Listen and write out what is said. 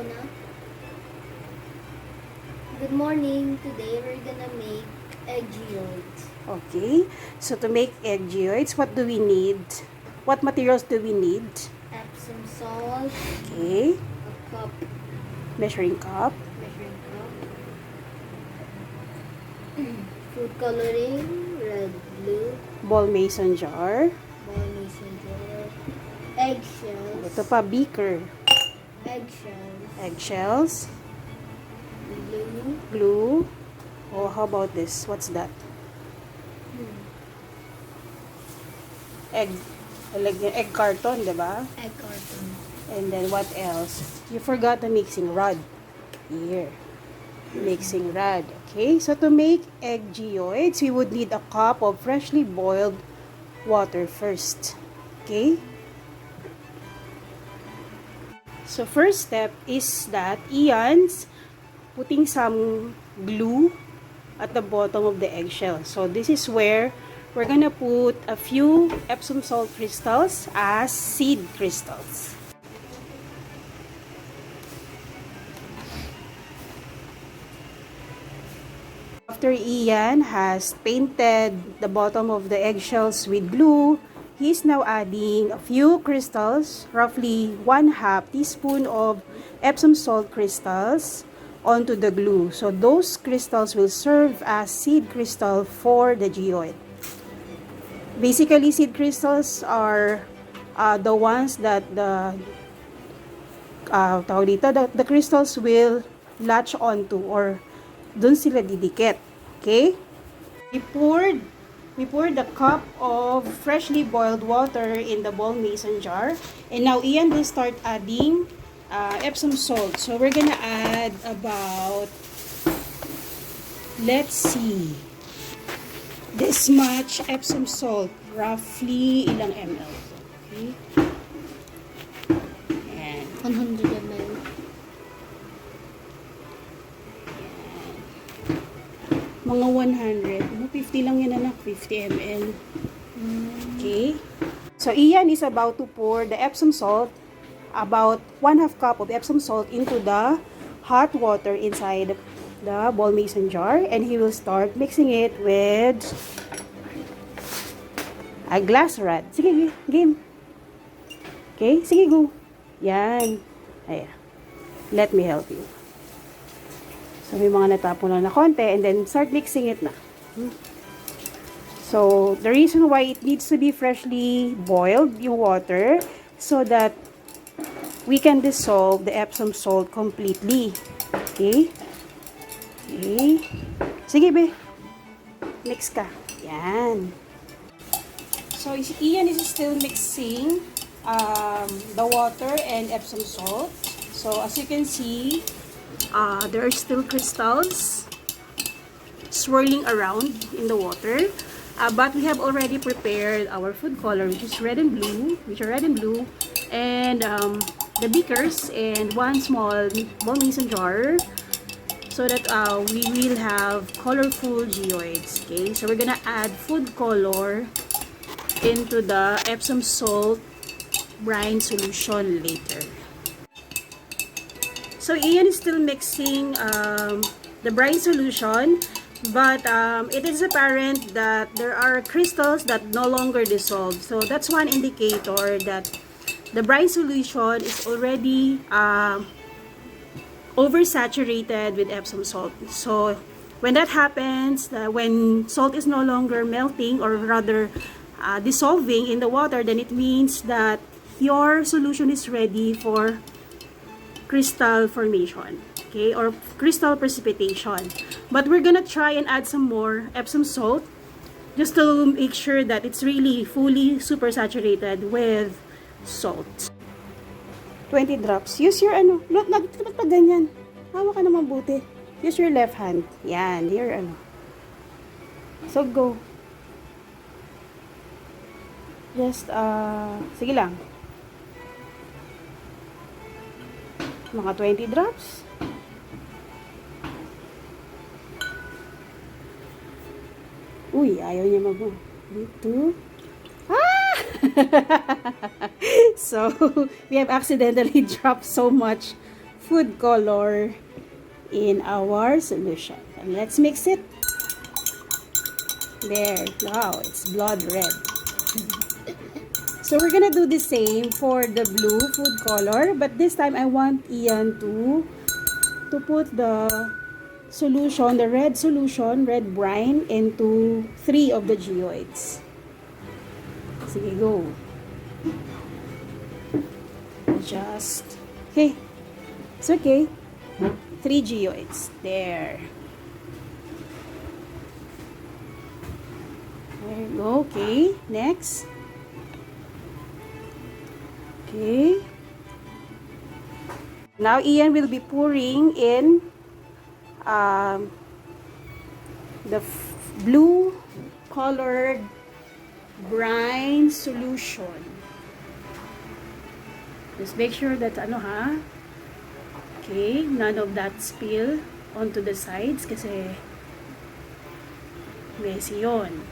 Go na. Good morning. Today we're gonna make egg geodes. Okay, so to make egg geodes, what do we need? What materials do we need? Epsom salt. Okay, A cup. measuring cup, Measuring cup. Food coloring. Red, blue. ball mason jar, Ball mason jar. Eggshells. ito pa, beaker, Eggshells. eggshells, Blue. glue, oh, how about this? What's that? Egg, like egg carton, diba? Egg carton. And then what else? You forgot the mixing rod. Here. Mixing rod. Okay, so to make egg geodes, we would need a cup of freshly boiled water first. Okay? So first step is that Ian's putting some glue at the bottom of the eggshell. So this is where we're gonna put a few Epsom salt crystals as seed crystals. After Ian has painted the bottom of the eggshells with glue, he's now adding a few crystals, roughly 1/2 teaspoon of Epsom salt crystals onto the glue. So those crystals will serve as seed crystal for the geode. Basically, seed crystals are the ones that the crystals will latch onto or dun sila didikit. Okay? We poured the cup of freshly boiled water in the ball mason jar. And now Ian will start adding Epsom salt. So we're gonna add about, let's see, this much Epsom salt. Roughly ilang ml. Okay? Ayan. 100 ml. Mga 100. 50 lang yan, anak. 50 ml. Okay. So, Ian is about to pour the Epsom salt, about 1/2 cup of Epsom salt into the hot water inside the ball mason jar. And he will start mixing it with a glass rod. Sige, game. Okay, sige, go. Yan. Ayan. Let me help you. So, may mga natapon na konti and then start mixing it na. So, the reason why it needs to be freshly boiled, yung water, so that we can dissolve the Epsom salt completely. Okay? Okay. Sige, be. Mix ka. Yan. So, Ian is still mixing the water and Epsom salt. So, as you can see, there are still crystals swirling around in the water. But we have already prepared our food color, which are red and blue, and the beakers and one small ball mason jar, so that we will have colorful geodes. Okay, so we're gonna add food color into the Epsom salt brine solution later. So Ian is still mixing the brine solution, but it is apparent that there are crystals that no longer dissolve. So that's one indicator that the brine solution is already oversaturated with Epsom salt. So when that happens, when salt is no longer melting, or rather dissolving in the water, then it means that your solution is ready for crystal formation, okay, or crystal precipitation. But we're gonna try and add some more Epsom salt just to make sure that it's really fully supersaturated with salt. 20 drops. Use your ano, not pa ganyan. Hawak ka naman buti. Use your left hand. Yan, your ano. So go. Just sige lang. Mga 20 drops. Uy, ayaw niya mag-go. Dito. Ah! So, we have accidentally dropped so much food color in our solution. And let's mix it. There. Wow, it's blood red. So we're gonna do the same for the blue food color, but this time I want Ian to put the solution, the red solution, red brine, into 3 of the geodes. Sige, go. Just, okay. It's okay. 3 geodes. There. There you go. Okay. Next. Okay. Now Ian will be pouring in the blue colored brine solution. Just make sure that okay, none of that spill onto the sides kasi messy yun.